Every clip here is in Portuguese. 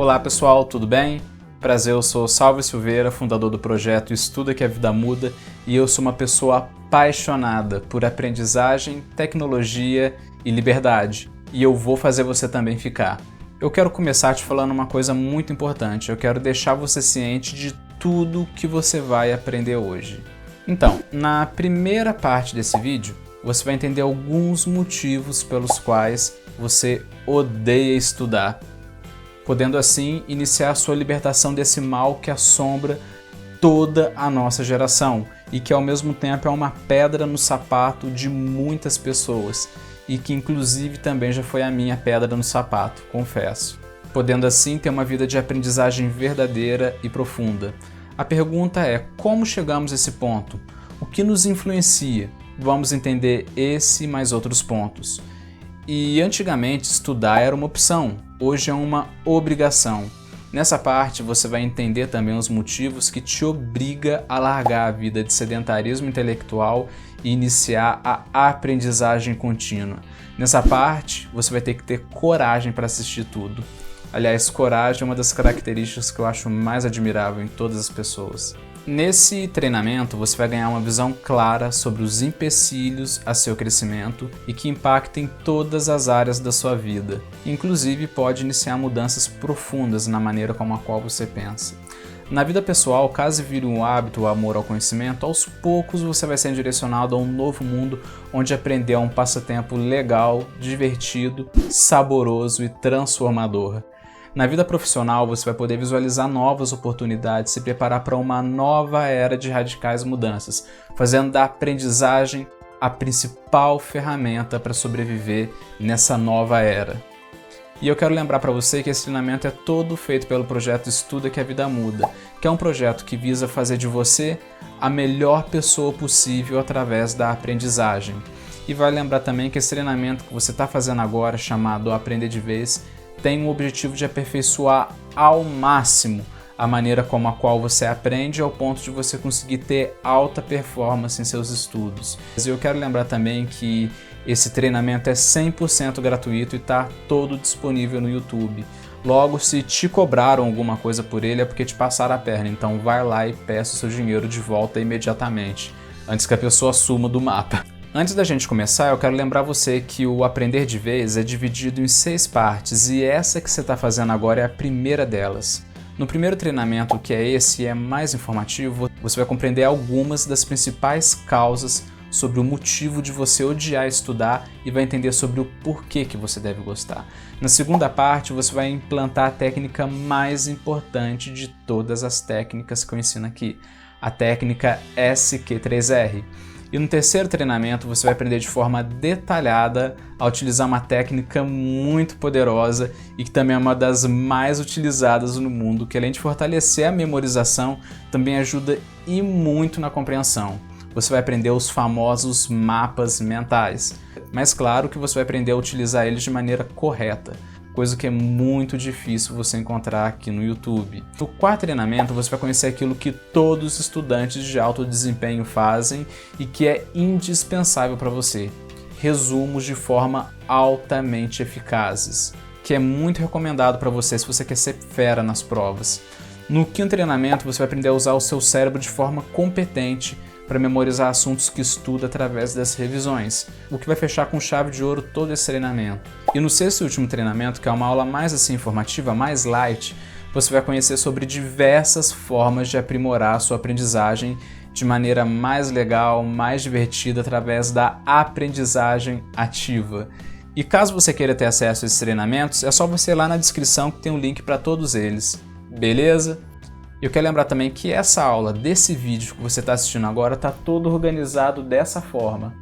Olá pessoal, tudo bem? Prazer, eu sou Salve Silveira, fundador do projeto Estuda que a Vida Muda, e eu sou uma pessoa apaixonada por aprendizagem, tecnologia e liberdade. E eu vou fazer você também ficar. Eu quero começar te falando uma coisa muito importante, eu quero deixar você ciente de tudo que você vai aprender hoje. Então, na primeira parte desse vídeo, você vai entender alguns motivos pelos quais você odeia estudar, podendo assim iniciar a sua libertação desse mal que assombra toda a nossa geração e que ao mesmo tempo é uma pedra no sapato de muitas pessoas e que inclusive também já foi a minha pedra no sapato, confesso. Podendo assim ter uma vida de aprendizagem verdadeira e profunda. A pergunta é: como chegamos a esse ponto? O que nos influencia? Vamos entender esse e mais outros pontos. E antigamente estudar era uma opção, hoje é uma obrigação. Nessa parte você vai entender também os motivos que te obriga a largar a vida de sedentarismo intelectual e iniciar a aprendizagem contínua. Nessa parte você vai ter que ter coragem para assistir tudo. Aliás, coragem é uma das características que eu acho mais admirável em todas as pessoas. Nesse treinamento você vai ganhar uma visão clara sobre os empecilhos a seu crescimento e que impactem todas as áreas da sua vida. Inclusive pode iniciar mudanças profundas na maneira como a qual você pensa. Na vida pessoal, caso vire um hábito o amor ao conhecimento, aos poucos você vai ser direcionado a um novo mundo onde aprender é um passatempo legal, divertido, saboroso e transformador. Na vida profissional, você vai poder visualizar novas oportunidades, se preparar para uma nova era de radicais mudanças, fazendo da aprendizagem a principal ferramenta para sobreviver nessa nova era. E eu quero lembrar para você que esse treinamento é todo feito pelo projeto Estuda que a Vida Muda, que é um projeto que visa fazer de você a melhor pessoa possível através da aprendizagem. E vai lembrar também que esse treinamento que você está fazendo agora, chamado Aprender de Vez, tem o objetivo de aperfeiçoar ao máximo a maneira como a qual você aprende ao ponto de você conseguir ter alta performance em seus estudos. E eu quero lembrar também que esse treinamento é 100% gratuito e está todo disponível no YouTube. Logo, se te cobraram alguma coisa por ele é porque te passaram a perna, então vai lá e peça o seu dinheiro de volta imediatamente, antes que a pessoa suma do mapa. Antes da gente começar, eu quero lembrar você que o Aprender de Vez é dividido em 6 partes e essa que você está fazendo agora é a primeira delas. No primeiro treinamento, que é esse e é mais informativo, você vai compreender algumas das principais causas sobre o motivo de você odiar estudar e vai entender sobre o porquê que você deve gostar. Na segunda parte, você vai implantar a técnica mais importante de todas as técnicas que eu ensino aqui, a técnica SQ3R. E no terceiro treinamento você vai aprender de forma detalhada a utilizar uma técnica muito poderosa e que também é uma das mais utilizadas no mundo, que além de fortalecer a memorização, também ajuda e muito na compreensão. Você vai aprender os famosos mapas mentais, mas claro que você vai aprender a utilizar eles de maneira correta, coisa que é muito difícil você encontrar aqui no YouTube. No quarto treinamento você vai conhecer aquilo que todos os estudantes de alto desempenho fazem e que é indispensável para você. Resumos de forma altamente eficazes, que é muito recomendado para você se você quer ser fera nas provas. No quinto treinamento você vai aprender a usar o seu cérebro de forma competente para memorizar assuntos que estuda através das revisões, o que vai fechar com chave de ouro todo esse treinamento. E no sexto e último treinamento, que é uma aula mais assim informativa, mais light, você vai conhecer sobre diversas formas de aprimorar a sua aprendizagem de maneira mais legal, mais divertida, através da aprendizagem ativa. E caso você queira ter acesso a esses treinamentos, é só você ir lá na descrição que tem um link para todos eles, beleza? Eu quero lembrar também que essa aula desse vídeo que você está assistindo agora está todo organizado dessa forma.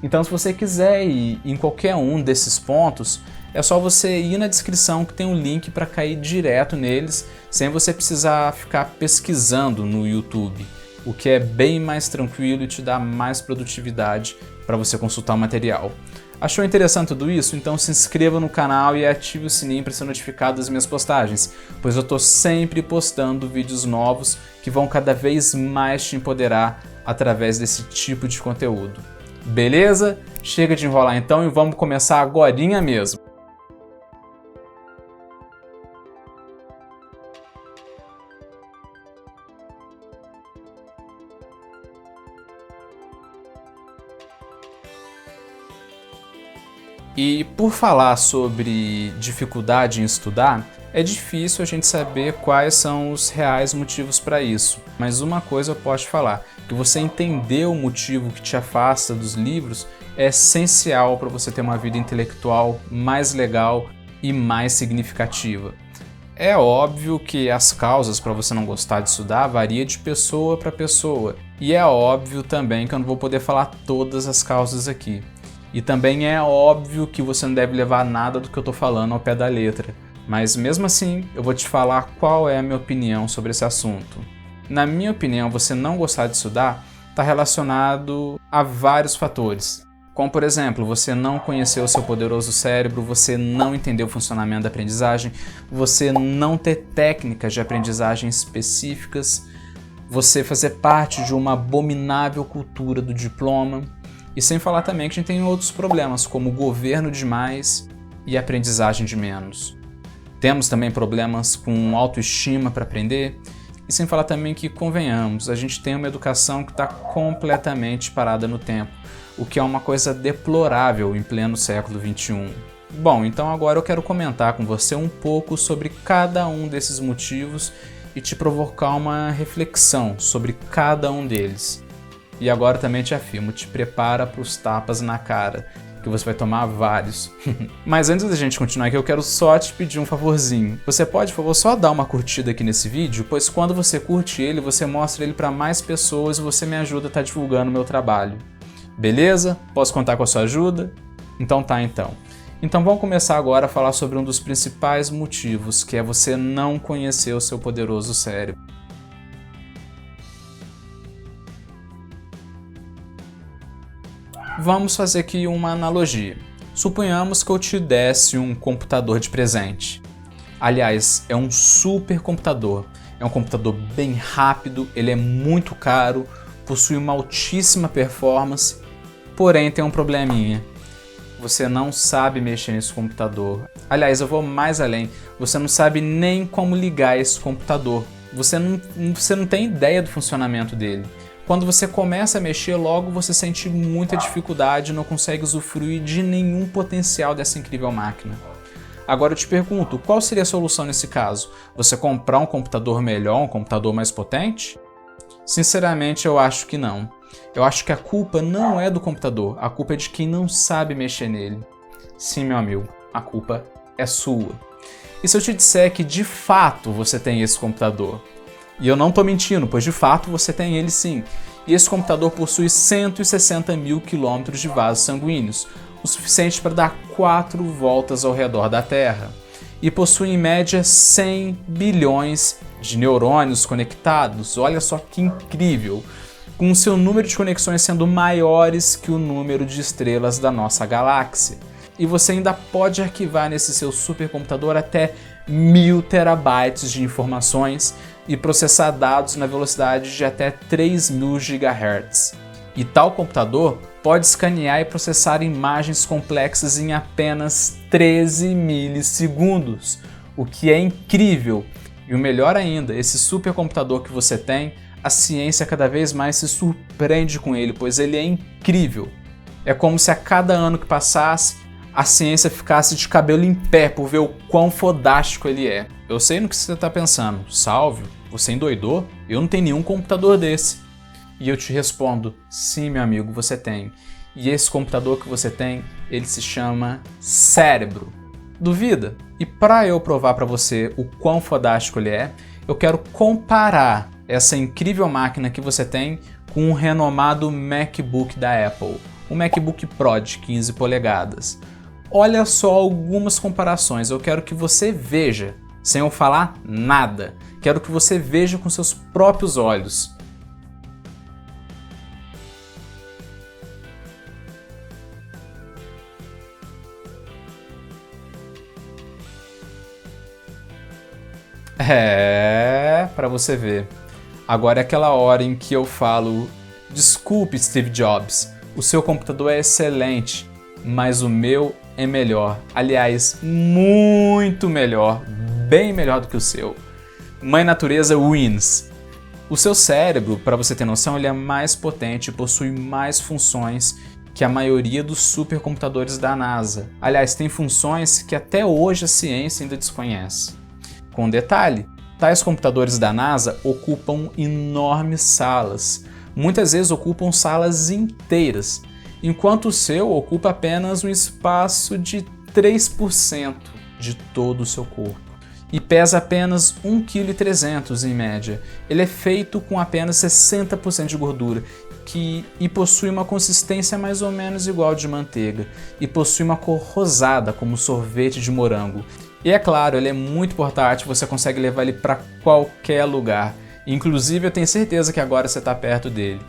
Então se você quiser ir em qualquer um desses pontos, é só você ir na descrição que tem um link para cair direto neles, sem você precisar ficar pesquisando no YouTube, o que é bem mais tranquilo e te dá mais produtividade para você consultar o material. Achou interessante tudo isso? Então se inscreva no canal e ative o sininho para ser notificado das minhas postagens, pois eu estou sempre postando vídeos novos que vão cada vez mais te empoderar através desse tipo de conteúdo. Beleza? Chega de enrolar então e vamos começar agorinha mesmo. E por falar sobre dificuldade em estudar, é difícil a gente saber quais são os reais motivos para isso. Mas uma coisa eu posso te falar, que você entender o motivo que te afasta dos livros é essencial para você ter uma vida intelectual mais legal e mais significativa. É óbvio que as causas para você não gostar de estudar varia de pessoa para pessoa. E é óbvio também que eu não vou poder falar todas as causas aqui. E também é óbvio que você não deve levar nada do que eu estou falando ao pé da letra. Mas mesmo assim, eu vou te falar qual é a minha opinião sobre esse assunto. Na minha opinião, você não gostar de estudar está relacionado a vários fatores. Como, por exemplo, você não conhecer o seu poderoso cérebro, você não entender o funcionamento da aprendizagem, você não ter técnicas de aprendizagem específicas, você fazer parte de uma abominável cultura do diploma, e sem falar também que a gente tem outros problemas, como governo demais e aprendizagem de menos. Temos também problemas com autoestima para aprender, e sem falar também que, convenhamos, a gente tem uma educação que está completamente parada no tempo, o que é uma coisa deplorável em pleno século XXI. Bom, então agora eu quero comentar com você um pouco sobre cada um desses motivos e te provocar uma reflexão sobre cada um deles. E agora também te afirmo, te prepara para os tapas na cara, que você vai tomar vários. Mas antes da gente continuar aqui, eu quero só te pedir um favorzinho. Você pode, por favor, só dar uma curtida aqui nesse vídeo, pois quando você curte ele, você mostra ele para mais pessoas e você me ajuda a estar divulgando o meu trabalho. Beleza? Posso contar com a sua ajuda? Então tá, então. Então vamos começar agora a falar sobre um dos principais motivos, que é você não conhecer o seu poderoso cérebro. Vamos fazer aqui uma analogia. Suponhamos que eu te desse um computador de presente. Aliás, é um super computador. É um computador bem rápido, ele é muito caro, possui uma altíssima performance, porém tem um probleminha. Você não sabe mexer nesse computador. Aliás, eu vou mais além. Você não sabe nem como ligar esse computador. Você não tem ideia do funcionamento dele. Quando você começa a mexer, logo você sente muita dificuldade e não consegue usufruir de nenhum potencial dessa incrível máquina. Agora eu te pergunto, qual seria a solução nesse caso? Você comprar um computador melhor, um computador mais potente? Sinceramente, eu acho que não. Eu acho que a culpa não é do computador, a culpa é de quem não sabe mexer nele. Sim, meu amigo, a culpa é sua. E se eu te disser que de fato você tem esse computador? E eu não estou mentindo, pois de fato você tem ele sim. E esse computador possui 160 mil quilômetros de vasos sanguíneos, o suficiente para dar 4 voltas ao redor da Terra. E possui em média 100 bilhões de neurônios conectados. Olha só que incrível! Com o seu número de conexões sendo maiores que o número de estrelas da nossa galáxia. E você ainda pode arquivar nesse seu supercomputador até 1000 terabytes de informações e processar dados na velocidade de até 3000 GHz. E tal computador pode escanear e processar imagens complexas em apenas 13 milissegundos, o que é incrível. E o melhor ainda, esse supercomputador que você tem, a ciência cada vez mais se surpreende com ele, pois ele é incrível. É como se a cada ano que passasse, a ciência ficasse de cabelo em pé por ver o quão fodástico ele é. Eu sei no que você está pensando. Salve, você endoidou? Eu não tenho nenhum computador desse. E eu te respondo, sim, meu amigo, você tem. E esse computador que você tem, ele se chama cérebro. Duvida? E para eu provar para você o quão fodástico ele é, eu quero comparar essa incrível máquina que você tem com um renomado MacBook da Apple, um MacBook Pro de 15 polegadas. Olha só algumas comparações, eu quero que você veja, sem eu falar nada. Quero que você veja com seus próprios olhos. Para você ver. Agora é aquela hora em que eu falo, desculpe Steve Jobs, o seu computador é excelente, mas o meu é melhor. Aliás, muito melhor, bem melhor do que o seu. Mãe Natureza wins. O seu cérebro, para você ter noção, ele é mais potente, possui mais funções que a maioria dos supercomputadores da NASA. Aliás, tem funções que até hoje a ciência ainda desconhece. Com detalhe, tais computadores da NASA ocupam enormes salas, muitas vezes ocupam salas inteiras, enquanto o seu ocupa apenas um espaço de 3% de todo o seu corpo. E pesa apenas 1,3 kg em média. Ele é feito com apenas 60% de gordura e possui uma consistência mais ou menos igual de manteiga e possui uma cor rosada como sorvete de morango. E é claro, ele é muito portátil, você consegue levar ele para qualquer lugar. Inclusive eu tenho certeza que agora você está perto dele.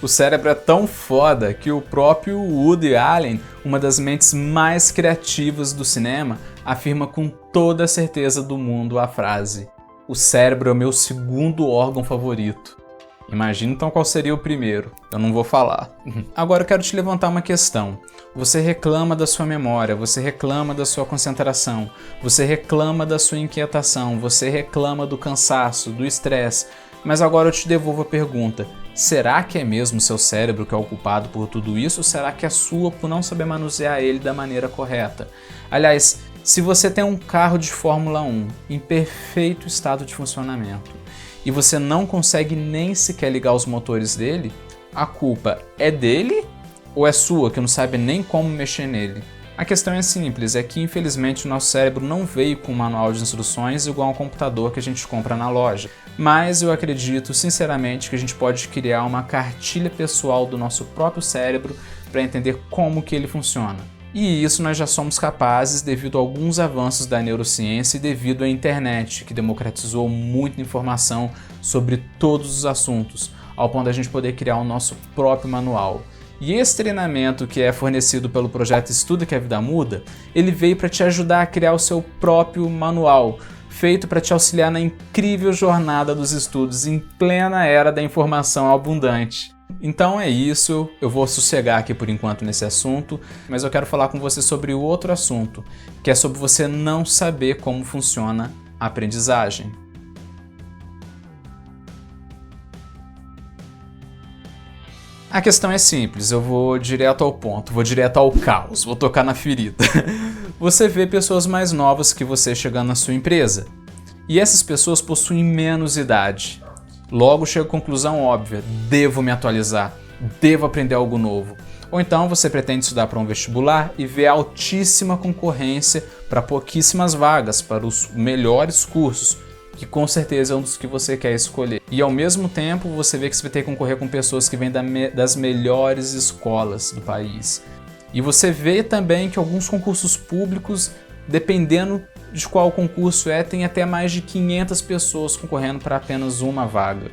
O cérebro é tão foda que o próprio Woody Allen, uma das mentes mais criativas do cinema, afirma com toda a certeza do mundo a frase: "O cérebro é o meu segundo órgão favorito". Imagina então qual seria o primeiro. Eu não vou falar. Agora eu quero te levantar uma questão. Você reclama da sua memória, você reclama da sua concentração, você reclama da sua inquietação, você reclama do cansaço, do estresse. Mas agora eu te devolvo a pergunta: será que é mesmo o seu cérebro que é o culpado por tudo isso? Ou será que é sua por não saber manusear ele da maneira correta? Aliás, se você tem um carro de Fórmula 1 em perfeito estado de funcionamento e você não consegue nem sequer ligar os motores dele, a culpa é dele ou é sua que não sabe nem como mexer nele? A questão é simples, é que infelizmente o nosso cérebro não veio com um manual de instruções igual a um computador que a gente compra na loja. Mas eu acredito sinceramente que a gente pode criar uma cartilha pessoal do nosso próprio cérebro para entender como que ele funciona. E isso nós já somos capazes devido a alguns avanços da neurociência e devido à internet, que democratizou muita informação sobre todos os assuntos, ao ponto da gente poder criar o nosso próprio manual. E esse treinamento que é fornecido pelo projeto Estuda que a Vida Muda, ele veio para te ajudar a criar o seu próprio manual, feito para te auxiliar na incrível jornada dos estudos em plena era da informação abundante. Então é isso, eu vou sossegar aqui por enquanto nesse assunto, mas eu quero falar com você sobre o outro assunto, que é sobre você não saber como funciona a aprendizagem. A questão é simples, eu vou direto ao ponto, vou direto ao caos, vou tocar na ferida. Você vê pessoas mais novas que você chegando na sua empresa, e essas pessoas possuem menos idade. Logo chega a conclusão óbvia: devo me atualizar, devo aprender algo novo. Ou então você pretende estudar para um vestibular e vê altíssima concorrência para pouquíssimas vagas, para os melhores cursos, que com certeza é um dos que você quer escolher. E ao mesmo tempo você vê que você vai ter que concorrer com pessoas que vêm das melhores escolas do país. E você vê também que alguns concursos públicos, dependendo de qual concurso é, tem até mais de 500 pessoas concorrendo para apenas uma vaga.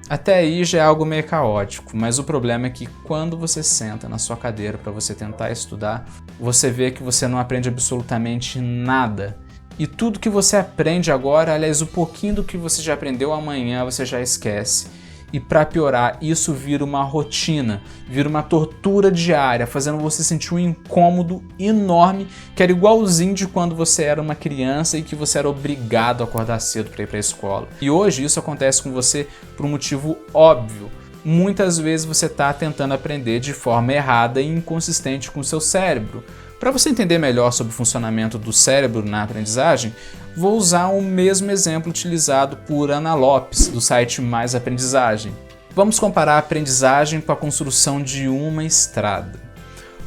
Até aí já é algo meio caótico, mas o problema é que quando você senta na sua cadeira para você tentar estudar, você vê que você não aprende absolutamente nada. E tudo que você aprende agora, aliás, o pouquinho do que você já aprendeu amanhã, você já esquece. E para piorar, isso vira uma rotina, vira uma tortura diária, fazendo você sentir um incômodo enorme, que era igualzinho de quando você era uma criança e que você era obrigado a acordar cedo para ir para a escola. E hoje isso acontece com você por um motivo óbvio. Muitas vezes você está tentando aprender de forma errada e inconsistente com o seu cérebro. Para você entender melhor sobre o funcionamento do cérebro na aprendizagem, vou usar o mesmo exemplo utilizado por Ana Lopes, do site Mais Aprendizagem. Vamos comparar a aprendizagem com a construção de uma estrada.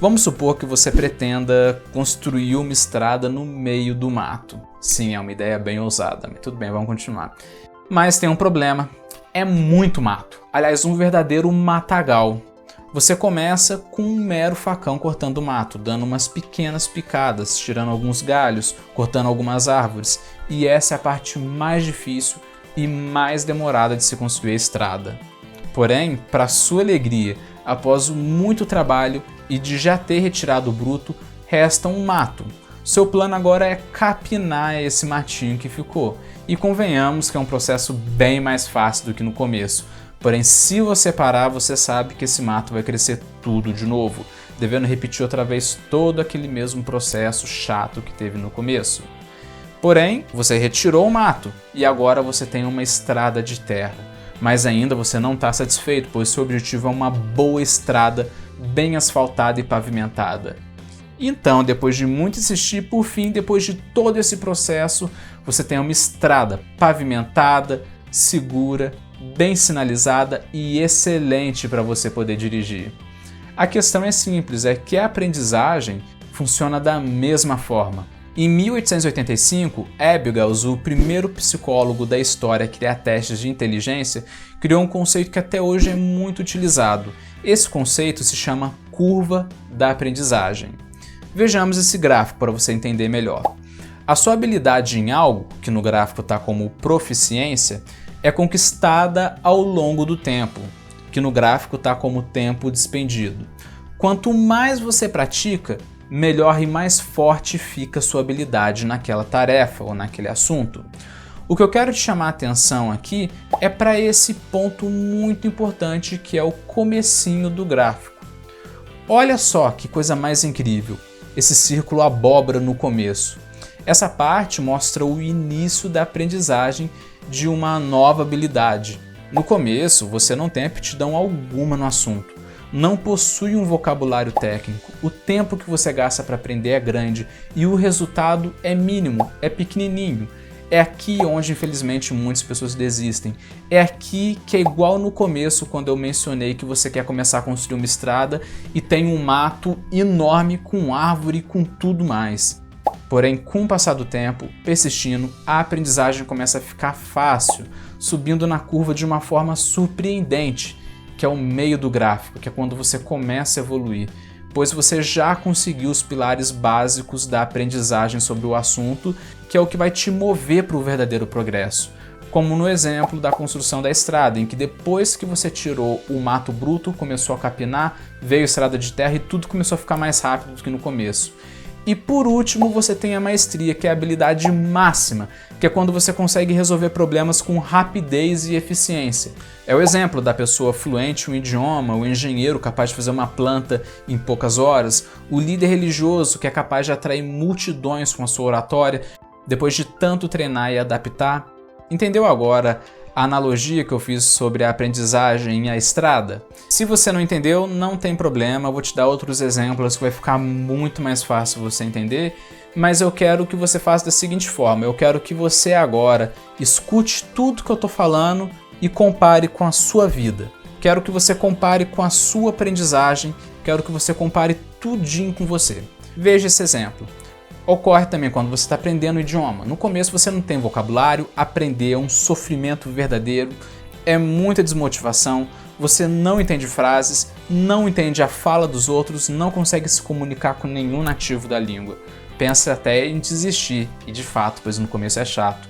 Vamos supor que você pretenda construir uma estrada no meio do mato. Sim, é uma ideia bem ousada, mas tudo bem, vamos continuar. Mas tem um problema, é muito mato. Aliás, um verdadeiro matagal. Você começa com um mero facão cortando o mato, dando umas pequenas picadas, tirando alguns galhos, cortando algumas árvores. E essa é a parte mais difícil e mais demorada de se construir a estrada. Porém, para sua alegria, após muito trabalho e de já ter retirado o bruto, resta um mato. Seu plano agora é capinar esse matinho que ficou. E convenhamos que é um processo bem mais fácil do que no começo. Porém, se você parar, você sabe que esse mato vai crescer tudo de novo, devendo repetir outra vez todo aquele mesmo processo chato que teve no começo. Porém, você retirou o mato e agora você tem uma estrada de terra. Mas ainda você não está satisfeito, pois seu objetivo é uma boa estrada bem asfaltada e pavimentada. Então, depois de muito insistir, por fim, depois de todo esse processo, você tem uma estrada pavimentada, segura, bem sinalizada e excelente para você poder dirigir. A questão é simples, é que a aprendizagem funciona da mesma forma. Em 1885, Ebbinghaus, o primeiro psicólogo da história a criar testes de inteligência, criou um conceito que até hoje é muito utilizado. Esse conceito se chama curva da aprendizagem. Vejamos esse gráfico para você entender melhor. A sua habilidade em algo, que no gráfico está como proficiência, é conquistada ao longo do tempo, que no gráfico está como tempo despendido. Quanto mais você pratica, melhor e mais forte fica a sua habilidade naquela tarefa ou naquele assunto. O que eu quero te chamar a atenção aqui é para esse ponto muito importante que é o comecinho do gráfico. Olha só que coisa mais incrível, esse círculo abóbora no começo. Essa parte mostra o início da aprendizagem de uma nova habilidade. No começo, você não tem aptidão alguma no assunto, não possui um vocabulário técnico, o tempo que você gasta para aprender é grande e o resultado é mínimo, é pequenininho. É aqui onde, infelizmente, muitas pessoas desistem. É aqui que é igual no começo, quando eu mencionei que você quer começar a construir uma estrada e tem um mato enorme com árvore e com tudo mais. Porém, com o passar do tempo, persistindo, a aprendizagem começa a ficar fácil, subindo na curva de uma forma surpreendente, que é o meio do gráfico, que é quando você começa a evoluir, pois você já conseguiu os pilares básicos da aprendizagem sobre o assunto, que é o que vai te mover para o verdadeiro progresso. Como no exemplo da construção da estrada, em que depois que você tirou o mato bruto, começou a capinar, veio a estrada de terra e tudo começou a ficar mais rápido do que no começo. E por último, você tem a maestria, que é a habilidade máxima, que é quando você consegue resolver problemas com rapidez e eficiência. É o exemplo da pessoa fluente em um idioma, o engenheiro capaz de fazer uma planta em poucas horas, o líder religioso que é capaz de atrair multidões com a sua oratória, depois de tanto treinar e adaptar. Entendeu agora a analogia que eu fiz sobre a aprendizagem e a estrada? Se você não entendeu, não tem problema, eu vou te dar outros exemplos que vai ficar muito mais fácil você entender, mas eu quero que você faça da seguinte forma, eu quero que você agora escute tudo que eu estou falando e compare com a sua vida. Quero que você compare com a sua aprendizagem, quero que você compare tudinho com você. Veja esse exemplo. Ocorre também quando você está aprendendo o idioma. No começo você não tem vocabulário, aprender é um sofrimento verdadeiro, é muita desmotivação, você não entende frases, não entende a fala dos outros, não consegue se comunicar com nenhum nativo da língua. Pensa até em desistir, e de fato, pois no começo é chato.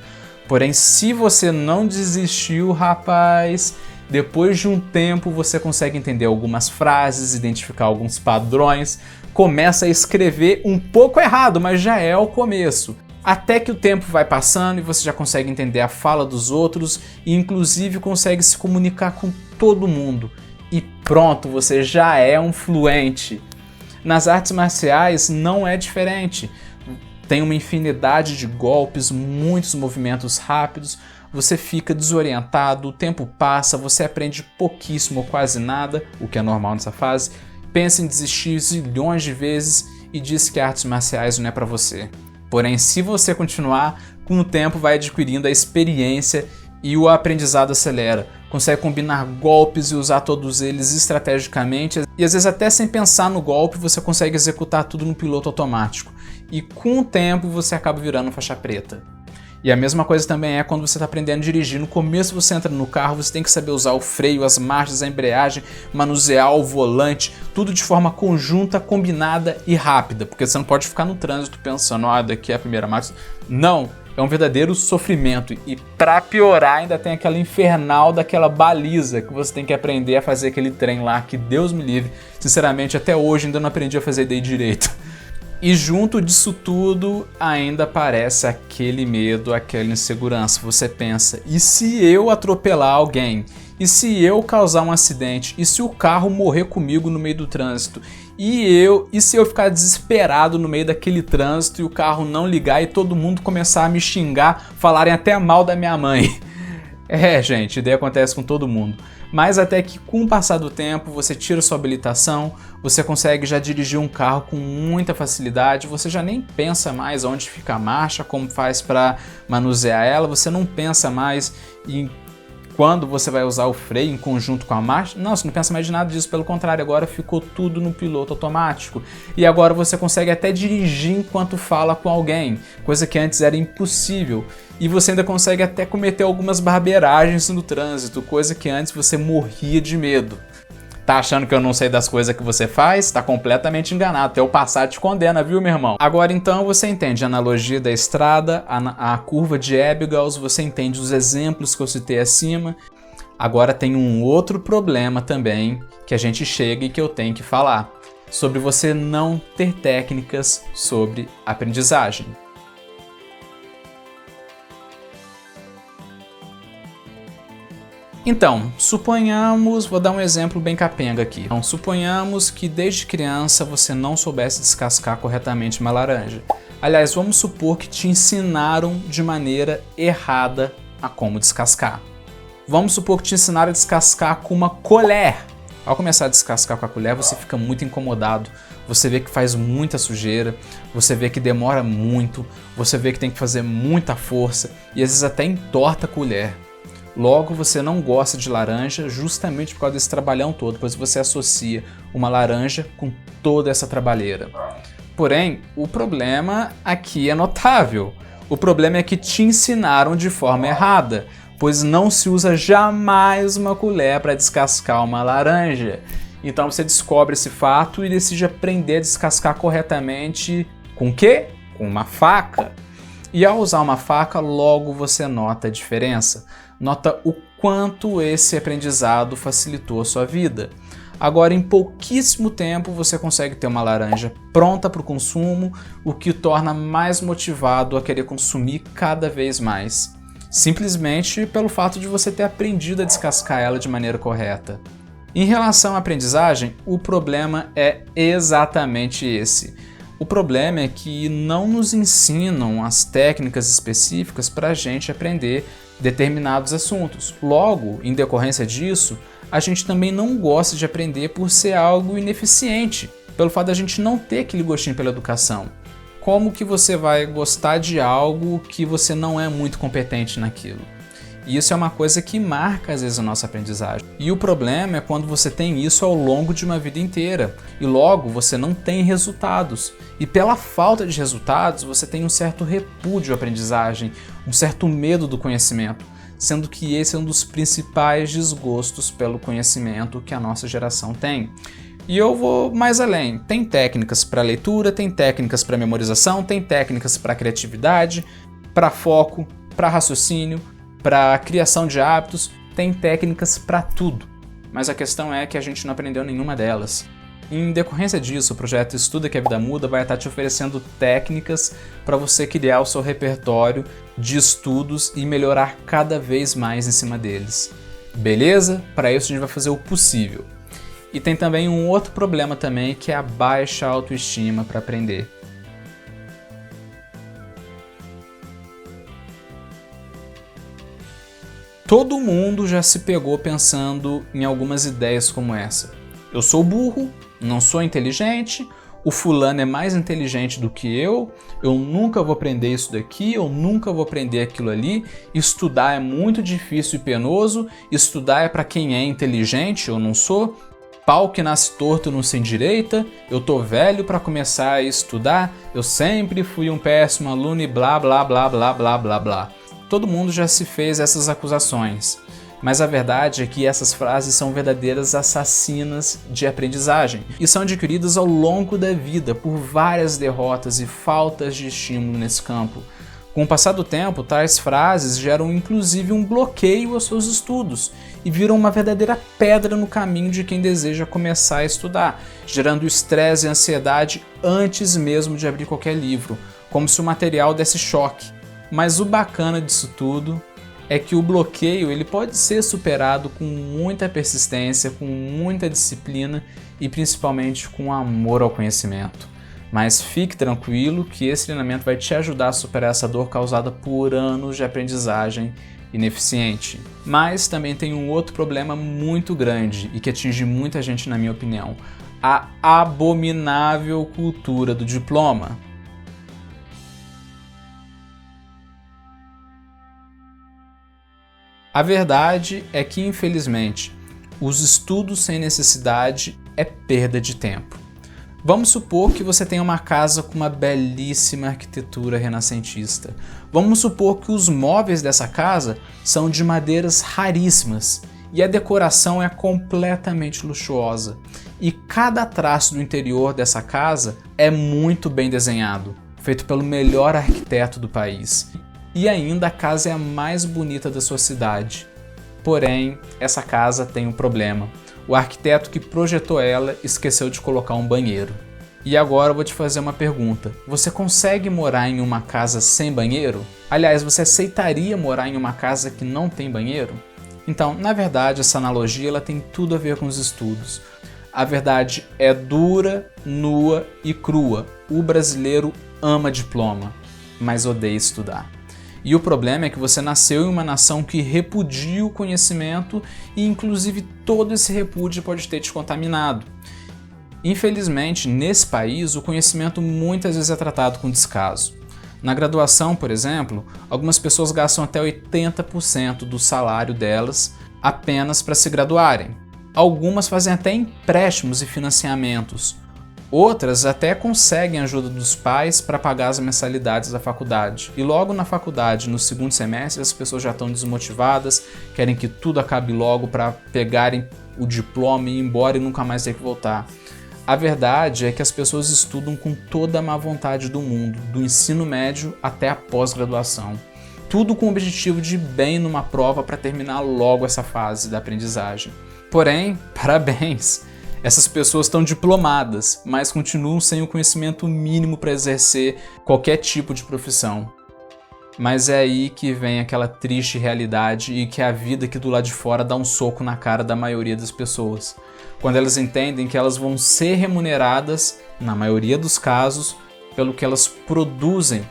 Porém, se você não desistiu, rapaz, depois de um tempo você consegue entender algumas frases, identificar alguns padrões, começa a escrever um pouco errado, mas já é o começo. Até que o tempo vai passando e você já consegue entender a fala dos outros e inclusive consegue se comunicar com todo mundo. E pronto, você já é um fluente. Nas artes marciais não é diferente. Tem uma infinidade de golpes, muitos movimentos rápidos, você fica desorientado, o tempo passa, você aprende pouquíssimo ou quase nada, o que é normal nessa fase, pensa em desistir zilhões de vezes e diz que artes marciais não é para você. Porém, se você continuar, com o tempo vai adquirindo a experiência e o aprendizado acelera. Consegue combinar golpes e usar todos eles estrategicamente e às vezes até sem pensar no golpe você consegue executar tudo no piloto automático. E com o tempo você acaba virando faixa preta. E a mesma coisa também é quando você está aprendendo a dirigir. No começo você entra no carro, você tem que saber usar o freio, as marchas, a embreagem, manusear o volante, tudo de forma conjunta, combinada e rápida, porque você não pode ficar no trânsito pensando, daqui é a primeira marcha. Não, é um verdadeiro sofrimento. E para piorar ainda tem aquela infernal daquela baliza que você tem que aprender a fazer aquele trem lá, que Deus me livre. Sinceramente, até hoje ainda não aprendi a fazer daí direito. E junto disso tudo ainda aparece aquele medo, aquela insegurança. Você pensa, e se eu atropelar alguém? E se eu causar um acidente? E se o carro morrer comigo no meio do trânsito? E se eu ficar desesperado no meio daquele trânsito e o carro não ligar e todo mundo começar a me xingar, falarem até mal da minha mãe? É, gente, ideia acontece com todo mundo. Mas até que com o passar do tempo, você tira sua habilitação, você consegue já dirigir um carro com muita facilidade, você já nem pensa mais onde fica a marcha, como faz para manusear ela, você não pensa mais em quando você vai usar o freio em conjunto com a marcha. Não, você não pensa mais de nada disso, pelo contrário, agora ficou tudo no piloto automático. E agora você consegue até dirigir enquanto fala com alguém, coisa que antes era impossível. E você ainda consegue até cometer algumas barbeiragens no trânsito, coisa que antes você morria de medo. Tá achando que eu não sei das coisas que você faz? Tá completamente enganado, até o passado te condena, viu, meu irmão? Agora então você entende a analogia da estrada, a curva de Ebbinghaus, você entende os exemplos que eu citei acima. Agora tem um outro problema também que a gente chega e que eu tenho que falar, sobre você não ter técnicas sobre aprendizagem. Então, suponhamos, vou dar um exemplo bem capenga aqui. Então, suponhamos que desde criança você não soubesse descascar corretamente uma laranja. Aliás, vamos supor que te ensinaram de maneira errada a como descascar. Vamos supor que te ensinaram a descascar com uma colher. Ao começar a descascar com a colher, você fica muito incomodado. Você vê que faz muita sujeira, você vê que demora muito, você vê que tem que fazer muita força e às vezes até entorta a colher. Logo, você não gosta de laranja justamente por causa desse trabalhão todo, pois você associa uma laranja com toda essa trabalheira. Porém, o problema aqui é notável. O problema é que te ensinaram de forma errada, pois não se usa jamais uma colher para descascar uma laranja. Então você descobre esse fato e decide aprender a descascar corretamente com o quê? Com uma faca. E ao usar uma faca, logo você nota a diferença. Nota o quanto esse aprendizado facilitou a sua vida. Agora, em pouquíssimo tempo, você consegue ter uma laranja pronta para o consumo, o que o torna mais motivado a querer consumir cada vez mais. Simplesmente pelo fato de você ter aprendido a descascar ela de maneira correta. Em relação à aprendizagem, o problema é exatamente esse. O problema é que não nos ensinam as técnicas específicas para a gente aprender determinados assuntos. Logo, em decorrência disso, a gente também não gosta de aprender por ser algo ineficiente, pelo fato de a gente não ter aquele gostinho pela educação. Como que você vai gostar de algo que você não é muito competente naquilo? E isso é uma coisa que marca às vezes a nossa aprendizagem. E o problema é quando você tem isso ao longo de uma vida inteira e logo você não tem resultados. E pela falta de resultados você tem um certo repúdio à aprendizagem, um certo medo do conhecimento, sendo que esse é um dos principais desgostos pelo conhecimento que a nossa geração tem. E eu vou mais além. Tem técnicas para leitura, tem técnicas para memorização, tem técnicas para criatividade, para foco, para raciocínio, para criação de hábitos, tem técnicas para tudo. Mas a questão é que a gente não aprendeu nenhuma delas. Em decorrência disso, o projeto Estuda que a Vida Muda vai estar te oferecendo técnicas para você criar o seu repertório de estudos e melhorar cada vez mais em cima deles. Beleza? Para isso a gente vai fazer o possível. E tem também um outro problema também, que é a baixa autoestima para aprender. Todo mundo já se pegou pensando em algumas ideias como essa. Eu sou burro, não sou inteligente, o fulano é mais inteligente do que eu nunca vou aprender isso daqui, eu nunca vou aprender aquilo ali, estudar é muito difícil e penoso, estudar é para quem é inteligente, eu não sou, pau que nasce torto não se endireita, eu tô velho para começar a estudar, eu sempre fui um péssimo aluno e blá blá blá blá blá blá blá. Todo mundo já se fez essas acusações, mas a verdade é que essas frases são verdadeiras assassinas de aprendizagem e são adquiridas ao longo da vida por várias derrotas e faltas de estímulo nesse campo. Com o passar do tempo, tais frases geram inclusive um bloqueio aos seus estudos e viram uma verdadeira pedra no caminho de quem deseja começar a estudar, gerando estresse e ansiedade antes mesmo de abrir qualquer livro, como se o material desse choque. Mas o bacana disso tudo é que o bloqueio ele pode ser superado com muita persistência, com muita disciplina e principalmente com amor ao conhecimento. Mas fique tranquilo que esse treinamento vai te ajudar a superar essa dor causada por anos de aprendizagem ineficiente. Mas também tem um outro problema muito grande e que atinge muita gente, na minha opinião: a abominável cultura do diploma. A verdade é que, infelizmente, os estudos sem necessidade é perda de tempo. Vamos supor que você tenha uma casa com uma belíssima arquitetura renascentista. Vamos supor que os móveis dessa casa são de madeiras raríssimas e a decoração é completamente luxuosa. E cada traço do interior dessa casa é muito bem desenhado, feito pelo melhor arquiteto do país. E ainda a casa é a mais bonita da sua cidade. Porém, essa casa tem um problema. O arquiteto que projetou ela esqueceu de colocar um banheiro. E agora eu vou te fazer uma pergunta. Você consegue morar em uma casa sem banheiro? Aliás, você aceitaria morar em uma casa que não tem banheiro? Então, na verdade, essa analogia ela tem tudo a ver com os estudos. A verdade é dura, nua e crua. O brasileiro ama diploma, mas odeia estudar. E o problema é que você nasceu em uma nação que repudia o conhecimento e, inclusive, todo esse repúdio pode ter te contaminado. Infelizmente, nesse país, o conhecimento muitas vezes é tratado com descaso. Na graduação, por exemplo, algumas pessoas gastam até 80% do salário delas apenas para se graduarem. Algumas fazem até empréstimos e financiamentos. Outras até conseguem a ajuda dos pais para pagar as mensalidades da faculdade. E logo na faculdade, no segundo semestre, as pessoas já estão desmotivadas, querem que tudo acabe logo para pegarem o diploma e ir embora e nunca mais ter que voltar. A verdade é que as pessoas estudam com toda a má vontade do mundo, do ensino médio até a pós-graduação. Tudo com o objetivo de ir bem numa prova para terminar logo essa fase da aprendizagem. Porém, parabéns! Essas pessoas estão diplomadas, mas continuam sem o conhecimento mínimo para exercer qualquer tipo de profissão. Mas é aí que vem aquela triste realidade e que a vida aqui do lado de fora dá um soco na cara da maioria das pessoas. Quando elas entendem que elas vão ser remuneradas, na maioria dos casos, pelo que elas produzem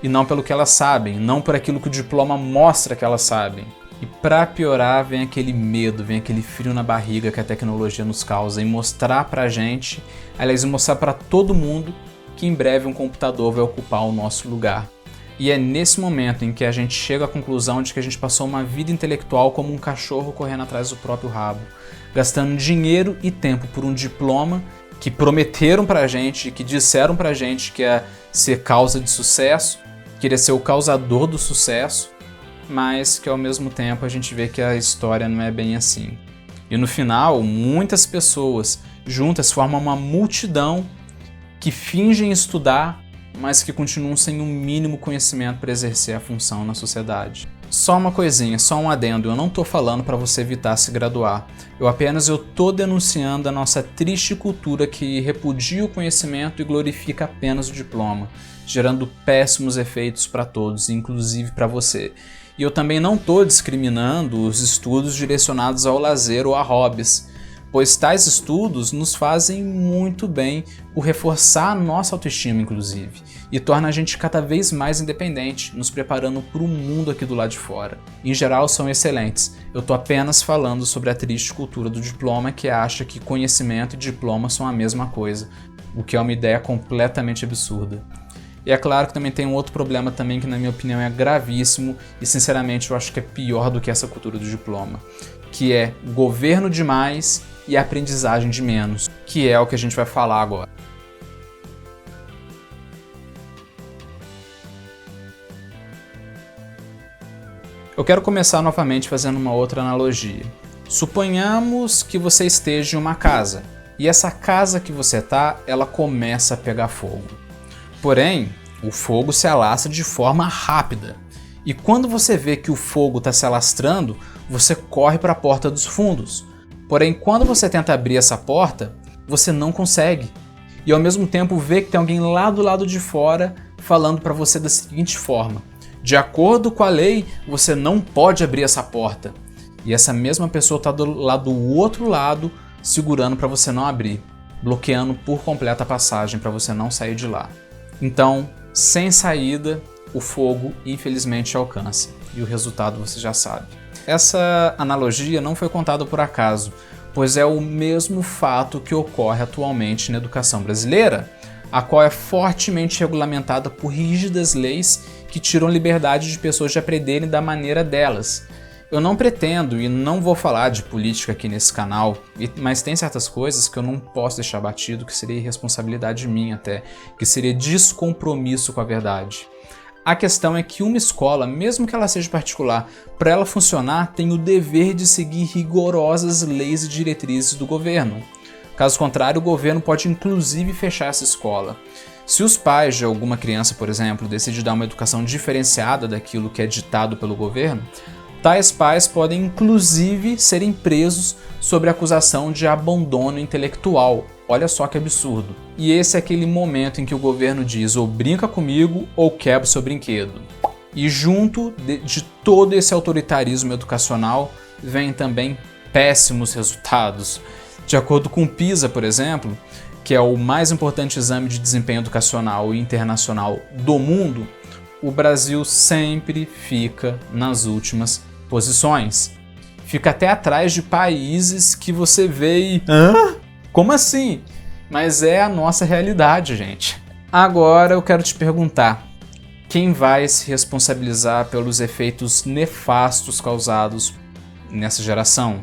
e não pelo que elas sabem, não por aquilo que o diploma mostra que elas sabem. E para piorar, vem aquele medo, vem aquele frio na barriga que a tecnologia nos causa em mostrar pra gente, aliás, mostrar para todo mundo que em breve um computador vai ocupar o nosso lugar. E é nesse momento em que a gente chega à conclusão de que a gente passou uma vida intelectual como um cachorro correndo atrás do próprio rabo, gastando dinheiro e tempo por um diploma que prometeram pra gente, que disseram pra gente que ia ser causa de sucesso, que iria ser o causador do sucesso, mas que ao mesmo tempo a gente vê que a história não é bem assim. E no final, muitas pessoas juntas formam uma multidão que fingem estudar, mas que continuam sem um mínimo conhecimento para exercer a função na sociedade. Só uma coisinha, só um adendo, eu não estou falando para você evitar se graduar. Eu estou denunciando a nossa triste cultura que repudia o conhecimento e glorifica apenas o diploma, gerando péssimos efeitos para todos, inclusive para você. E eu também não estou discriminando os estudos direcionados ao lazer ou a hobbies, pois tais estudos nos fazem muito bem por reforçar a nossa autoestima, inclusive, e torna a gente cada vez mais independente, nos preparando para o mundo aqui do lado de fora. Em geral, são excelentes. Eu estou apenas falando sobre a triste cultura do diploma que acha que conhecimento e diploma são a mesma coisa, o que é uma ideia completamente absurda. E é claro que também tem um outro problema também que na minha opinião é gravíssimo e sinceramente eu acho que é pior do que essa cultura do diploma, que é governo demais e aprendizagem de menos, que é o que a gente vai falar agora. Eu quero começar novamente fazendo uma outra analogia. Suponhamos que você esteja em uma casa e essa casa que você está, ela começa a pegar fogo. Porém, o fogo se alastra de forma rápida. E quando você vê que o fogo está se alastrando, você corre para a porta dos fundos. Porém, quando você tenta abrir essa porta, você não consegue. E ao mesmo tempo vê que tem alguém lá do lado de fora falando para você da seguinte forma: de acordo com a lei, você não pode abrir essa porta. E essa mesma pessoa está lá do outro lado, segurando para você não abrir, bloqueando por completo a passagem para você não sair de lá. Então, sem saída, o fogo infelizmente alcança. e o resultado você já sabe. Essa analogia não foi contada por acaso, pois é o mesmo fato que ocorre atualmente na educação brasileira, a qual é fortemente regulamentada por rígidas leis que tiram liberdade de pessoas de aprenderem da maneira delas. Eu não pretendo e não vou falar de política aqui nesse canal, mas tem certas coisas que eu não posso deixar batido, que seria irresponsabilidade minha até, que seria descompromisso com a verdade. A questão é que uma escola, mesmo que ela seja particular, para ela funcionar, tem o dever de seguir rigorosas leis e diretrizes do governo. Caso contrário, o governo pode inclusive fechar essa escola. Se os pais de alguma criança, por exemplo, decidem dar uma educação diferenciada daquilo que é ditado pelo governo, tais pais podem inclusive serem presos sob acusação de abandono intelectual. Olha só que absurdo. E esse é aquele momento em que o governo diz ou brinca comigo ou quebra o seu brinquedo. E junto de todo esse autoritarismo educacional vem também péssimos resultados. De acordo com o PISA, por exemplo, que é o mais importante exame de desempenho educacional e internacional do mundo, o Brasil sempre fica nas últimas posições. Fica até atrás de países que você vê e... Hã? Como assim? Mas é a nossa realidade, gente. Agora eu quero te perguntar, quem vai se responsabilizar pelos efeitos nefastos causados nessa geração?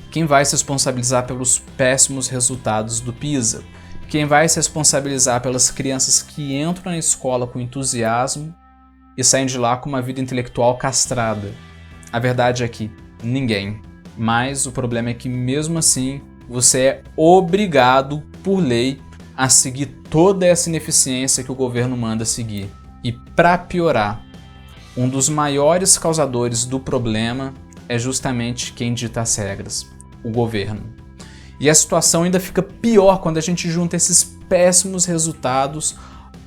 Quem vai se responsabilizar pelos péssimos resultados do PISA? Quem vai se responsabilizar pelas crianças que entram na escola com entusiasmo e saem de lá com uma vida intelectual castrada? A verdade é que ninguém. Mas o problema é que mesmo assim você é obrigado por lei a seguir toda essa ineficiência que o governo manda seguir. E para piorar, um dos maiores causadores do problema é justamente quem dita as regras, o governo. E a situação ainda fica pior quando a gente junta esses péssimos resultados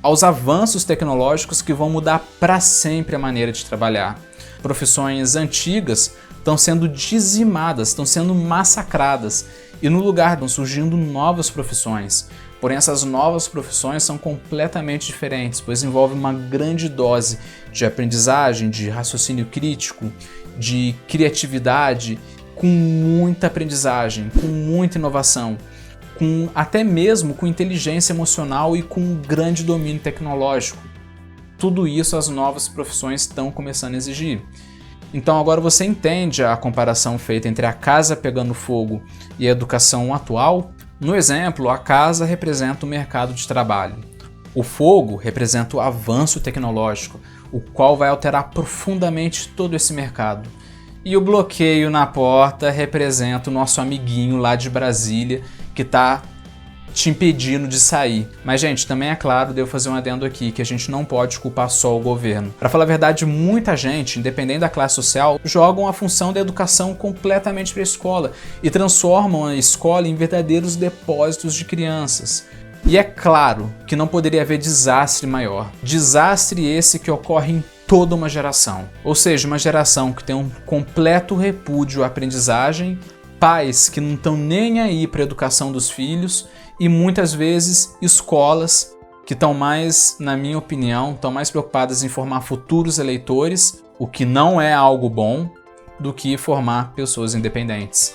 aos avanços tecnológicos que vão mudar para sempre a maneira de trabalhar. Profissões antigas estão sendo dizimadas, estão sendo massacradas, e no lugar estão surgindo novas profissões. Porém, essas novas profissões são completamente diferentes, pois envolvem uma grande dose de aprendizagem, de raciocínio crítico, de criatividade, com muita aprendizagem, com muita inovação, até mesmo com inteligência emocional e com um grande domínio tecnológico. Tudo isso as novas profissões estão começando a exigir. Então agora você entende a comparação feita entre a casa pegando fogo e a educação atual? No exemplo, a casa representa o mercado de trabalho. O fogo representa o avanço tecnológico, o qual vai alterar profundamente todo esse mercado. E o bloqueio na porta representa o nosso amiguinho lá de Brasília que está te impedindo de sair. Mas, gente, também é claro, devo fazer um adendo aqui, que a gente não pode culpar só o governo. Para falar a verdade, muita gente, independente da classe social, jogam a função da educação completamente para a escola e transformam a escola em verdadeiros depósitos de crianças. E é claro que não poderia haver desastre maior. Desastre esse que ocorre em toda uma geração. Ou seja, uma geração que tem um completo repúdio à aprendizagem, pais que não estão nem aí para a educação dos filhos e muitas vezes escolas que estão mais, na minha opinião, estão mais preocupadas em formar futuros eleitores, o que não é algo bom, do que formar pessoas independentes.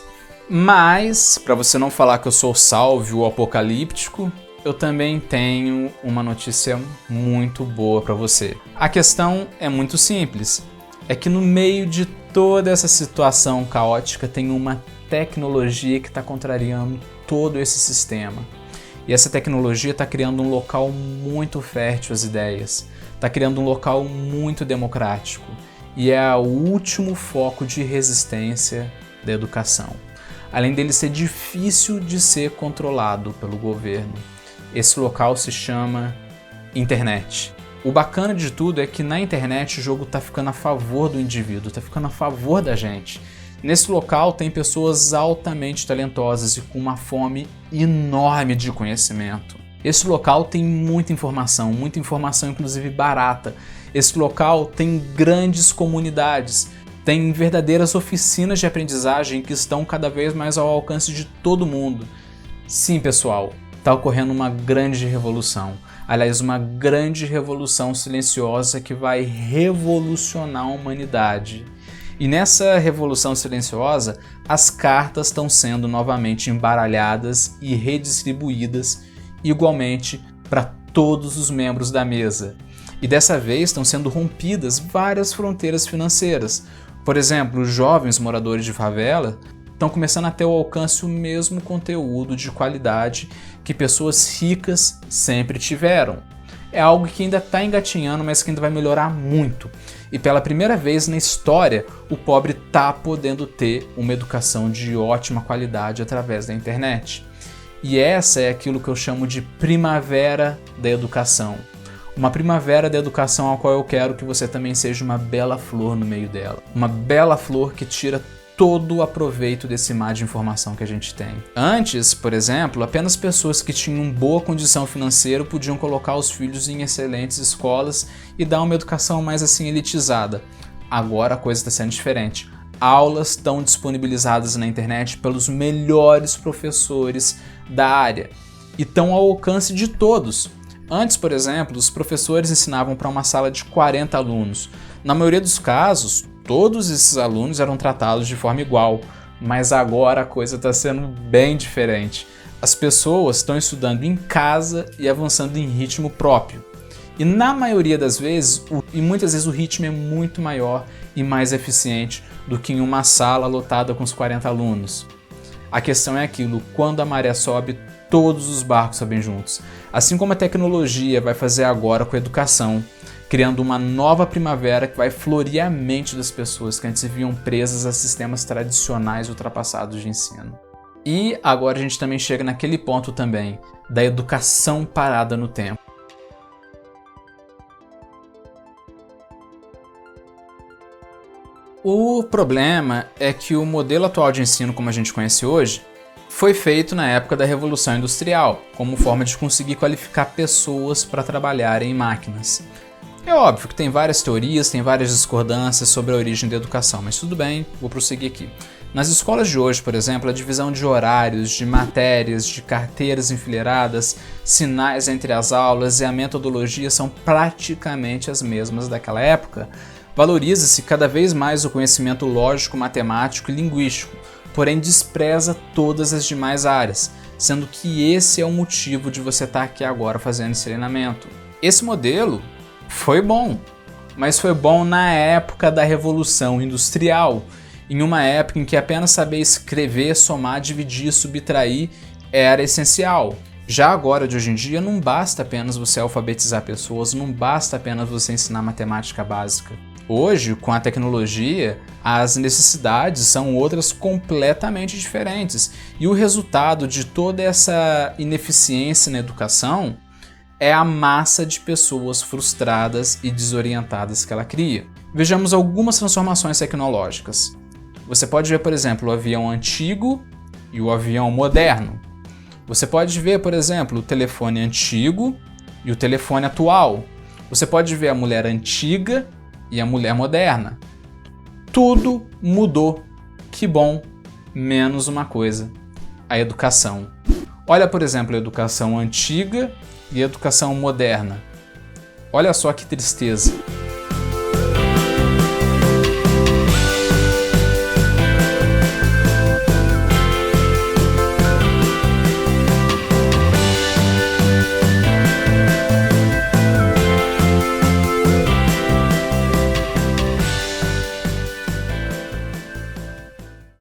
Mas, para você não falar que eu sou sálvio ou apocalíptico, eu também tenho uma notícia muito boa para você. A questão é muito simples, é que no meio de toda essa situação caótica tem uma tecnologia que está contrariando todo esse sistema. E essa tecnologia está criando um local muito fértil às ideias, está criando um local muito democrático e é o último foco de resistência da educação. Além dele ser difícil de ser controlado pelo governo, esse local se chama internet. O bacana de tudo é que na internet o jogo está ficando a favor do indivíduo, está ficando a favor da gente. Nesse local tem pessoas altamente talentosas e com uma fome enorme de conhecimento. Esse local tem muita informação inclusive barata. Esse local tem grandes comunidades, tem verdadeiras oficinas de aprendizagem que estão cada vez mais ao alcance de todo mundo. Sim, pessoal, está ocorrendo uma grande revolução. Aliás, uma grande revolução silenciosa que vai revolucionar a humanidade. E nessa revolução silenciosa, as cartas estão sendo novamente embaralhadas e redistribuídas igualmente para todos os membros da mesa. E dessa vez estão sendo rompidas várias fronteiras financeiras. Por exemplo, os jovens moradores de favela estão começando a ter ao alcance o mesmo conteúdo de qualidade que pessoas ricas sempre tiveram. É algo que ainda está engatinhando, mas que ainda vai melhorar muito. E pela primeira vez na história, o pobre está podendo ter uma educação de ótima qualidade através da internet. E essa é aquilo que eu chamo de primavera da educação. Uma primavera da educação a qual eu quero que você também seja uma bela flor no meio dela. Uma bela flor que tira todo o aproveito desse mar de informação que a gente tem. Antes, por exemplo, apenas pessoas que tinham boa condição financeira podiam colocar os filhos em excelentes escolas e dar uma educação mais assim elitizada. Agora a coisa está sendo diferente. Aulas estão disponibilizadas na internet pelos melhores professores da área e estão ao alcance de todos. Antes, por exemplo, os professores ensinavam para uma sala de 40 alunos. Na maioria dos casos, todos esses alunos eram tratados de forma igual, mas agora a coisa está sendo bem diferente. As pessoas estão estudando em casa e avançando em ritmo próprio. E na maioria das vezes, muitas vezes o ritmo é muito maior e mais eficiente do que em uma sala lotada com os 40 alunos. A questão é aquilo, quando a maré sobe, todos os barcos sobem juntos. Assim como a tecnologia vai fazer agora com a educação, criando uma nova primavera que vai florir a mente das pessoas que antes viviam presas a sistemas tradicionais ultrapassados de ensino. E agora a gente também chega naquele ponto também, da educação parada no tempo. O problema é que o modelo atual de ensino como a gente conhece hoje foi feito na época da Revolução Industrial, como forma de conseguir qualificar pessoas para trabalharem em máquinas. É óbvio que tem várias teorias, tem várias discordâncias sobre a origem da educação, mas tudo bem, vou prosseguir aqui. Nas escolas de hoje, por exemplo, a divisão de horários, de matérias, de carteiras enfileiradas, sinais entre as aulas e a metodologia são praticamente as mesmas daquela época. Valoriza-se cada vez mais o conhecimento lógico, matemático e linguístico, porém despreza todas as demais áreas, sendo que esse é o motivo de você estar aqui agora fazendo esse treinamento. Esse modelo foi bom, mas foi bom na época da Revolução Industrial, em uma época em que apenas saber escrever, somar, dividir, subtrair era essencial. Já agora, de hoje em dia, não basta apenas você alfabetizar pessoas, não basta apenas você ensinar matemática básica. Hoje, com a tecnologia, as necessidades são outras completamente diferentes. E o resultado de toda essa ineficiência na educação é a massa de pessoas frustradas e desorientadas que ela cria. Vejamos algumas transformações tecnológicas. Você pode ver, por exemplo, o avião antigo e o avião moderno. Você pode ver, por exemplo, o telefone antigo e o telefone atual. Você pode ver a mulher antiga e a mulher moderna. Tudo mudou. Que bom, menos uma coisa: a educação. Olha, por exemplo, a educação antiga e a educação moderna. Olha só que tristeza.